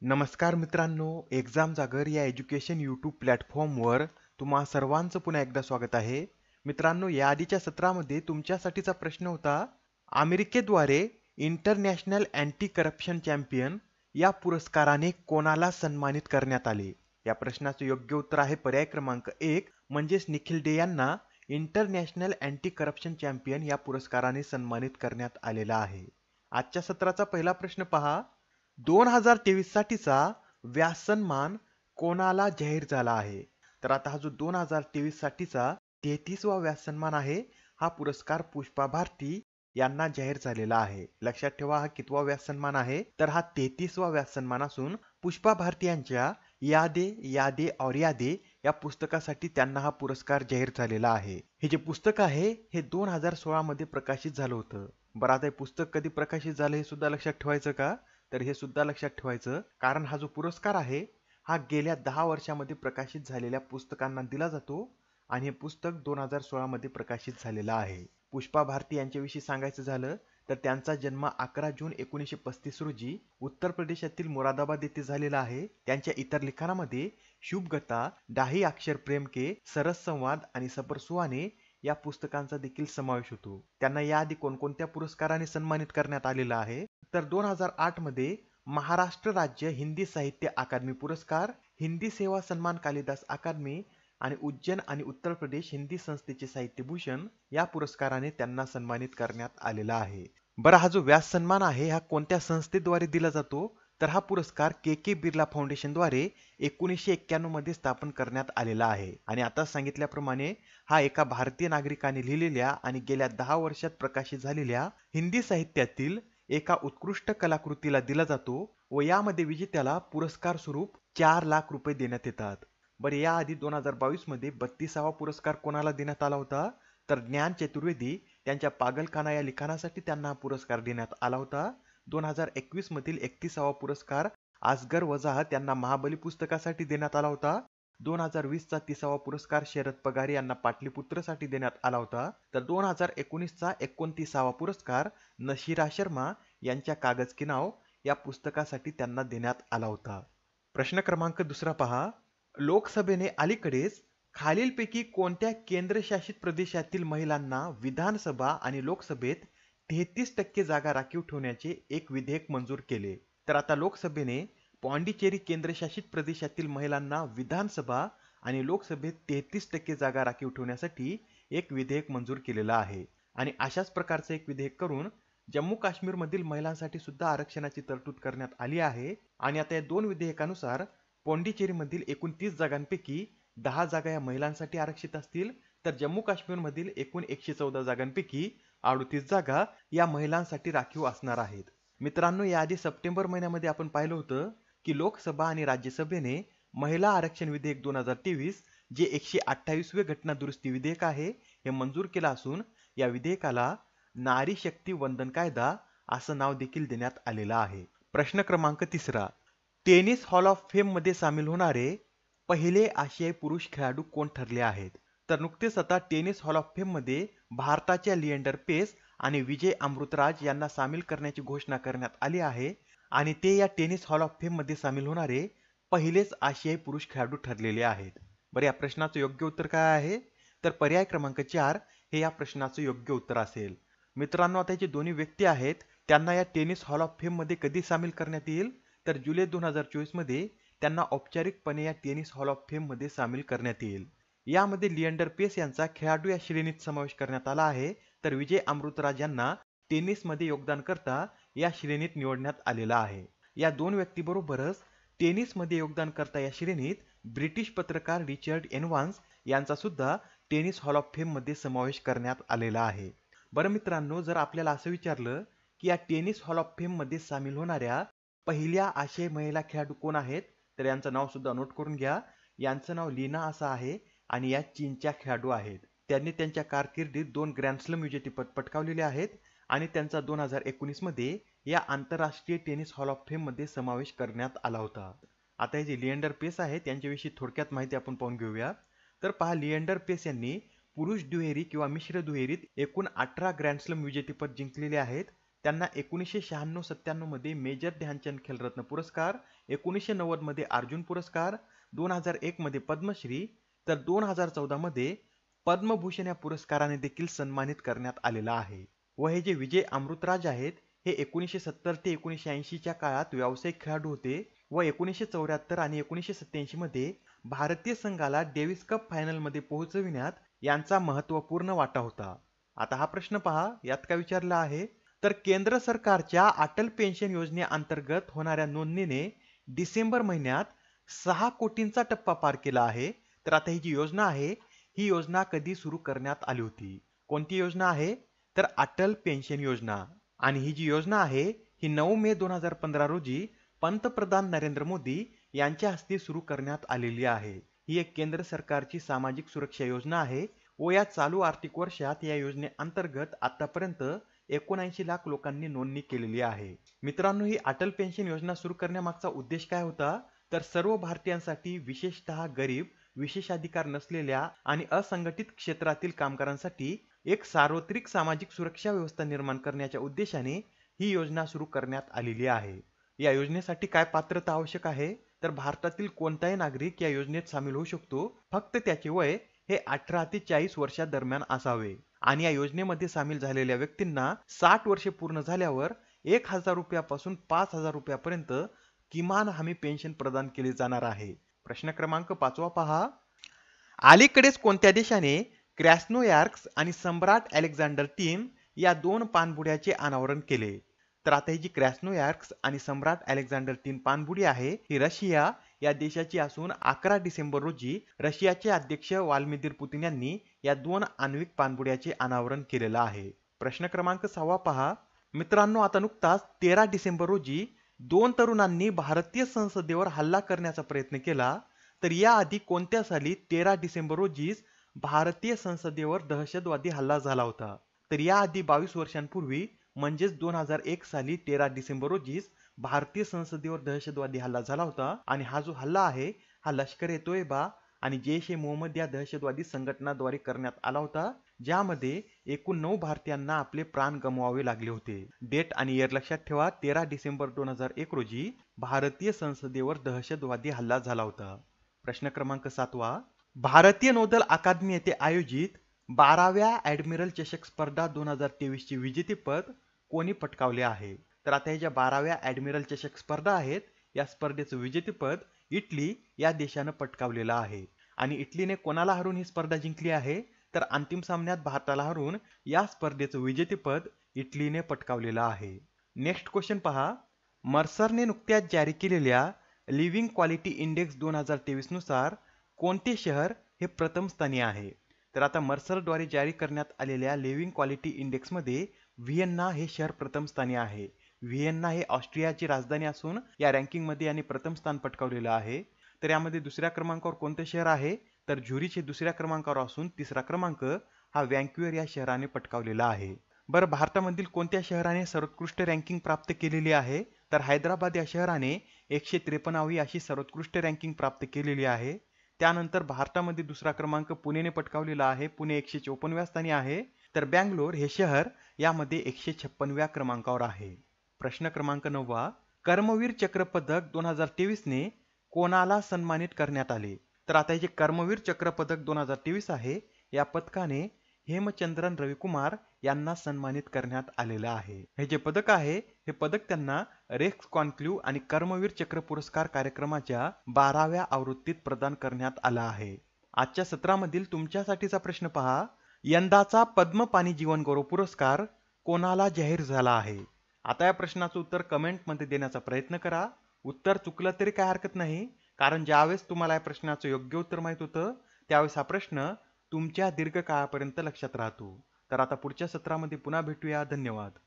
नमस्कार मित्रांनो, एक्झाम जागर या एज्युकेशन यूट्यूब प्लॅटफॉर्मवर तुम्हा सर्वांचं पुन्हा एकदा स्वागत आहे. मित्रांनो, या आधीच्या सत्रामध्ये तुमच्यासाठीचा प्रश्न होता, अमेरिकेद्वारे इंटरनॅशनल अँटी करप्शन चॅम्पियन या पुरस्काराने कोणाला सन्मानित करण्यात आले? या प्रश्नाचं योग्य उत्तर आहे पर्याय क्रमांक 1 म्हणजेच निखिल डे यांना इंटरनॅशनल अँटी करप्शन चॅम्पियन या पुरस्काराने सन्मानित करण्यात आलेला आहे. आजच्या सत्राचा पहिला प्रश्न पहा. 2023 साठीचा व्यास सन्मान कोणाला जाहीर झाला आहे? तर आता हा जो 2023 साठीचा 33वा व्यास सन्मान आहे, हा पुरस्कार पुष्पा भारती यांना जाहीर झालेला आहे. लक्षात ठेवा, हा कितवा व्यास सन्मान आहे? तर हा 33वा व्यास सन्मान असून पुष्पा भारती यांच्या यादे यादे और यादे या पुस्तकासाठी त्यांना हा पुरस्कार जाहीर झालेला आहे. हे जे पुस्तक आहे हे 2016 मध्ये प्रकाशित झालं होतं. बरं, आता हे पुस्तक कधी प्रकाशित झालं हे सुद्धा लक्षात ठेवायचं का? तर हे सुद्धा लक्षात ठेवायचं, कारण हा जो पुरस्कार आहे हा गेल्या 10 वर्षामध्ये प्रकाशित झालेल्या पुस्तकांना दिला जातो आणि हे पुस्तक 2016 मध्ये प्रकाशित झालेलं आहे. पुष्पा भारती यांच्याविषयी सांगायचं झालं तर त्यांचा जन्म 11 जून 1935 रोजी उत्तर प्रदेशातील मुरादाबाद येथे झालेला आहे. त्यांच्या इतर लिखाणामध्ये शुभगता, डाही अक्षर प्रेम के, सरस संवाद आणि सबर सुहाने या पुस्तकांचा देखील समावेश होतो. त्यांना याआधी कोणकोणत्या पुरस्काराने सन्मानित करण्यात आलेलं आहे? तर 2008 मध्ये महाराष्ट्र राज्य हिंदी साहित्य अकादमी पुरस्कार, हिंदी सेवा सन्मान कालिदास अकादमी आणि उज्जैन आणि उत्तर प्रदेश हिंदी संस्थेचे साहित्य भूषण या पुरस्काराने त्यांना सन्मानित करण्यात आलेला आहे. बरं, हा जो व्यास सन्मान आहे हा कोणत्या संस्थेद्वारे दिला जातो? तर हा पुरस्कार के बिर्ला फाउंडेशनद्वारे 1991 मध्ये स्थापन करण्यात आलेला आहे. आणि आता सांगितल्याप्रमाणे हा एका भारतीय नागरिकाने लिहिलेल्या आणि गेल्या 10 वर्षात प्रकाशित झालेल्या हिंदी साहित्यातील एका उत्कृष्ट कलाकृतीला दिला जातो व यामध्ये विजेत्याला पुरस्कार स्वरूप 4 लाख रुपये देण्यात येतात. बरं, याआधी 2022 मध्ये 32वा पुरस्कार कोणाला देण्यात आला होता? तर ज्ञान चतुर्वेदी त्यांच्या पागलखाना या लिखाणासाठी त्यांना हा पुरस्कार देण्यात आला होता. 2021 मधील 31वा पुरस्कार असगर वजाहत यांना महाबली पुस्तकासाठी देण्यात आला होता. 2020 चा 30वा पुरस्कार शरद पगारे यांना पाटलीपुत्रसाठी देण्यात आला होता. तर 2019 चा 29वा पुरस्कार नशिरा शर्मा यांच्या कागज की नाव या पुस्तकासाठी त्यांना देण्यात आला होता. प्रश्न क्रमांक दुसरा पहा. लोकसभेने अलीकडेच खालीलपैकी कोणत्या केंद्रशासित प्रदेशातील महिलांना विधानसभा आणि लोकसभेत 33% जागा राखीव ठेवण्याचे एक विधेयक मंजूर केले? तर आता लोकसभेने पाँडिचेरी केंद्रशासित प्रदेशातील महिलांना विधानसभा आणि लोकसभेत 33% जागा राखीव ठेवण्यासाठी एक विधेयक मंजूर केलेलं आहे. आणि अशाच प्रकारचं एक विधेयक करून जम्मू काश्मीर मधील महिलांसाठी सुद्धा आरक्षणाची तरतूद करण्यात आली आहे. आणि आता या दोन विधेयकानुसार पाँडिचेरी मधील एकूण 30 जागांपैकी 10 जागा या महिलांसाठी आरक्षित असतील, तर जम्मू काश्मीर मधील एकूण 114 जागांपैकी 38 जागा या महिलांसाठी राखीव असणार आहेत. मित्रांनो, याआधी सप्टेंबर महिन्यामध्ये आपण पाहिलं होतं की लोकसभा आणि राज्यसभेने महिला आरक्षण विधेयक 2023 जे 128वे घटना दुरुस्ती विधेयक आहे हे मंजूर केलं असून या विधेयकाला नारी शक्ती वंदन कायदा असं नाव देखील देण्यात आलेलं आहे. प्रश्न क्रमांक तिसरा. टेनिस हॉल ऑफ फेम मध्ये सामील होणारे पहिले आशियाई पुरुष खेळाडू कोण ठरले आहेत? तर नुकतेच आता टेनिस हॉल ऑफ फेम मध्ये भारताच्या लिएंडर पेस आणि विजय अमृतराज यांना सामील करण्याची घोषणा करण्यात आली आहे आणि ते या टेनिस हॉल ऑफ फेम मध्ये सामील होणारे पहिलेच आशियाई पुरुष खेळाडू ठरलेले आहेत. बरं, या प्रश्नाचं योग्य उत्तर काय आहे? तर पर्याय क्रमांक 4 हे या प्रश्नाचं योग्य उत्तर असेल. मित्रांनो, आता जे दोन्ही व्यक्ती आहेत त्यांना या टेनिस हॉल ऑफ फेम मध्ये कधी सामील करण्यात येईल? तर जुलै 2024 मध्ये त्यांना औपचारिकपणे या टेनिस हॉल ऑफ फेम मध्ये सामील करण्यात येईल. यामध्ये लिएंडर पेस यांचा खेळाडू या श्रेणीत समावेश करण्यात आला आहे, तर विजय अमृतराज यांना टेनिस मध्ये योगदान करता या श्रेणीत निवडण्यात आलेला आहे. या दोन व्यक्तीबरोबरच टेनिस मध्ये योगदान करता या श्रेणीत ब्रिटिश पत्रकार रिचर्ड एव्हान्स यांचा सुद्धा टेनिस हॉल ऑफ फेम मध्ये समावेश करण्यात आलेला आहे. बरं मित्रांनो, जर आपल्याला असं विचारलं की या टेनिस हॉल ऑफ फेम मध्ये सामील होणाऱ्या पहिल्या आशियाई महिला खेळाडू कोण आहेत, तर यांचं नाव सुद्धा नोट करून घ्या. यांचं नाव लीना असं आहे आणि या चीनच्या खेळाडू आहेत. त्यांनी त्यांच्या कारकिर्दीत 2 ग्रँडस्लॅम विजेतेपद पटकावलेले आहेत आणि त्यांचा 2019 मध्ये या आंतरराष्ट्रीय टेनिस हॉल ऑफ फेम मध्ये समावेश करण्यात आला होता. आता हे जे लिएंडर पेस आहे त्यांच्याविषयी थोडक्यात माहिती आपण पाहून घेऊया. तर पहा, लिएंडर पेस यांनी पुरुष दुहेरी किंवा मिश्र दुहेरीत एकूण 18 ग्रँडस्लॅम विजेतेपद जिंकलेले आहेत. त्यांना 1996-97 मध्ये मेजर ध्यानचंद खेलरत्न पुरस्कार, 1990 मध्ये अर्जुन पुरस्कार, 2001 मध्ये पद्मश्री, तर 2014 मध्ये पद्मभूषण या पुरस्काराने देखील सन्मानित करण्यात आलेला आहे. व हे जे विजय अमृतराज आहेत हे 1970 ते 1980 च्या काळात व्यावसायिक खेळाडू होते व 1974 आणि 1987 मध्ये भारतीय संघाला डेव्हिस कप फायनल मध्ये पोहोचविण्यात यांचा महत्त्वपूर्ण वाटा होता. आता हा प्रश्न पहा, यात काय विचारला आहे, तर केंद्र सरकारच्या अटल पेन्शन योजनेअंतर्गत होणाऱ्या नोंदणीने डिसेंबर महिन्यात 6 कोटींचा टप्पा पार केला आहे. तर आता ही जी योजना आहे ही योजना कधी सुरू करण्यात आली होती? कोणती योजना आहे? तर अटल पेन्शन योजना. आणि ही जी योजना आहे ही 9 मे 2015 रोजी पंतप्रधान नरेंद्र मोदी यांच्या हस्ते सुरू करण्यात आलेली आहे. ही एक केंद्र सरकारची सामाजिक सुरक्षा योजना आहे व या चालू आर्थिक वर्षात या योजनेअंतर्गत आतापर्यंत 79 लाख लोकांनी नोंदणी केलेली आहे. मित्रांनो, ही अटल पेन्शन योजना सुरू करण्यामागचा उद्देश काय होता? तर सर्व भारतीयांसाठी, विशेषतः गरीब, विशेषाधिकार नसलेल्या आणि असंघटित क्षेत्रातील कामगारांसाठी एक सार्वत्रिक सामाजिक सुरक्षा व्यवस्था निर्माण करण्याच्या उद्देशाने ही योजना सुरू करण्यात आलेली आहे. या योजनेसाठी काय पात्रता आवश्यक आहे? तर भारतातील कोणताही नागरिक या योजनेत सामील होऊ शकतो. फक्त त्याचे वय हे 18 ते 40 वर्षादरम्यान असावे आणि या योजनेमध्ये सामील झालेल्या व्यक्तींना 60 वर्षे पूर्ण झाल्यावर 1000 रुपयापासून 5000 रुपयापर्यंत किमान हमी पेन्शन प्रदान केली जाणार आहे. प्रश्न क्रमांक 5 पहा. अलीकडेच कोणत्या देशाने क्रॅस्नोयार्क्स आणि सम्राट अलेक्झांडर III या दोन पाणबुड्याचे अनावरण केले? तर आता ही जी क्रॅस्नोयार्क्स आणि सम्राट अलेक्झांडर III पाणबुडी आहे ही रशिया या देशाची असून 11 डिसेंबर रोजी रशियाचे अध्यक्ष व्लादिमीर पुतिन यांनी या दोन आण्विक पाणबुड्याचे अनावरण केलेलं आहे. प्रश्न क्रमांक 6 पहा. मित्रांनो, आता नुकताच 13 डिसेंबर रोजी दोन तरुणांनी भारतीय संसदेवर हल्ला करण्याचा प्रयत्न केला. तर याआधी कोणत्या साली 13 डिसेंबर रोजीच भारतीय संसदेवर दहशतवादी हल्ला झाला होता? तर याआधी 22 वर्षांपूर्वी म्हणजेच 2001 साली 13 डिसेंबर रोजीच भारतीय संसदेवर दहशतवादी हल्ला झाला होता आणि हा जो हल्ला आहे हा लष्कर-ए-तोयबा आणि जैश-ए-मोहम्मद या दहशतवादी संघटनाद्वारे करण्यात आला होता, ज्यामध्ये एकूण 9 भारतीयांना आपले प्राण गमवावे लागले होते. डेट आणि इयर लक्षात ठेवा. 13 डिसेंबर 2001 रोजी भारतीय संसदेवर दहशतवादी हल्ला झाला होता. प्रश्न क्रमांक 7. भारतीय नौदल अकादमी येथे आयोजित 12व्या ॲडमिरल चषक स्पर्धा 2023 चे विजेतेपद कोणी पटकावले आहे? तर आता ज्या 12व्या ॲडमिरल चषक स्पर्धा आहेत या स्पर्धेचं विजेतेपद इटली या देशानं पटकावलेलं आहे. आणि इटलीने कोणाला हरून ही स्पर्धा जिंकली आहे? तर अंतिम सामन्यात भारताला हरून या स्पर्धेचं विजेतेपद इटलीने पटकावलेलं आहे. नेक्स्ट क्वेश्चन पहा. मर्सरने नुकत्याच जारी केलेल्या लिव्हिंग क्वालिटी इंडेक्स 2023 नुसार कोणते शहर हे प्रथम स्थानी आहे? तर आता मर्सरद्वारे जारी करण्यात आलेल्या लिव्हिंग क्वालिटी इंडेक्स मध्ये व्हिएन्ना हे शहर प्रथम स्थानी आहे. व्हिएन्ना हे ऑस्ट्रियाची राजधानी असून या रँकिंग मध्ये यांनी प्रथम स्थान पटकावलेलं आहे. तर यामध्ये दुसऱ्या क्रमांकावर कोणते शहर आहे? तर झुरिच हे दुसऱ्या क्रमांकावर असून तिसरा क्रमांक हा व्हँक्युव्हर या शहराने पटकावलेला आहे. बरं, भारतामधील कोणत्या शहराने सर्वोत्कृष्ट रँकिंग प्राप्त केलेली आहे? तर हैदराबाद या शहराने 153वी अशी सर्वोत्कृष्ट रँकिंग प्राप्त केलेली आहे. त्यानंतर भारतामध्ये दुसरा क्रमांक पुणेने पटकावलेला आहे. पुणे 154व्या स्थानी आहे. तर बँगलोर हे शहर यामध्ये 156व्या क्रमांकावर आहे. प्रश्न क्रमांक 9. कर्मवीर चक्र पदक 2023 ने कोणाला सन्मानित करण्यात आले? तर आता हे जे कर्मवीर चक्र पदक 2023 आहे या पदकाने हेमचंद्रन रविकुमार यांना सन्मानित करण्यात आलेलं आहे. हे जे पदक आहे हे पदक त्यांना रेक्स कॉन्क्लेव्ह आणि कर्मवीर चक्र पुरस्कार कार्यक्रमाच्या 12व्या आवृत्तीत प्रदान करण्यात आला आहे. आजच्या सत्रामधील तुमच्यासाठीचा प्रश्न पहा. यंदाचा पद्म पाणी जीवन गौरव पुरस्कार कोणाला जाहीर झाला आहे? आता या प्रश्नाचं उत्तर कमेंटमध्ये देण्याचा प्रयत्न करा. उत्तर चुकलं तरी काय हरकत नाही, कारण ज्यावेळेस तुम्हाला या प्रश्नाचं योग्य उत्तर माहित होतं त्यावेळेस हा प्रश्न तुमच्या दीर्घकाळापर्यंत लक्षात राहतो. तर आता पुढच्या सत्रामध्ये पुन्हा भेटूया. धन्यवाद.